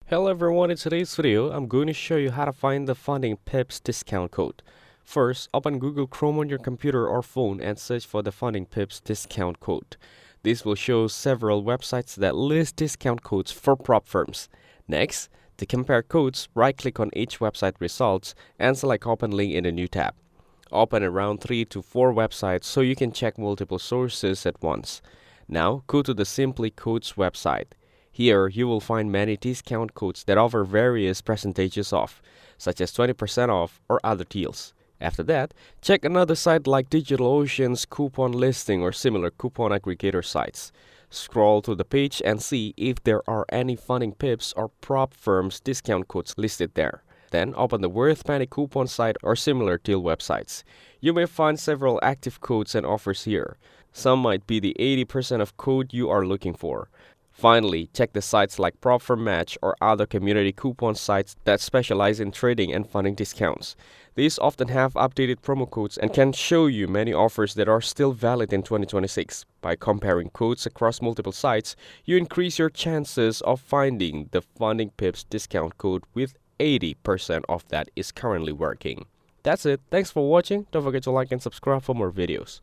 Hello everyone, in today's video, I'm going to show you how to find the Funding Pips discount code. First, open Google Chrome on your computer or phone and search for the Funding Pips discount code. This will show several websites that list discount codes for prop firms. Next, to compare codes, right-click on each website results and select Open Link in a new tab. Open around 3 to 4 websites so you can check multiple sources at once. Now, go to the Simply Codes website. Here, you will find many discount codes that offer various percentages off, such as 20% off or other deals. After that, check another site like DigitalOcean's coupon listing or similar coupon aggregator sites. Scroll to the page and see if there are any Funding Pips or prop firms discount codes listed there. Then open the Worth Penny coupon site or similar deal websites. You may find several active codes and offers here. Some might be the 80% of code you are looking for. Finally, check the sites like PropFirmMatch or other community coupon sites that specialize in trading and funding discounts. These often have updated promo codes and can show you many offers that are still valid in 2026. By comparing codes across multiple sites, you increase your chances of finding the Funding Pips discount code with 80% of that is currently working. That's it. Thanks for watching. Don't forget to like and subscribe for more videos.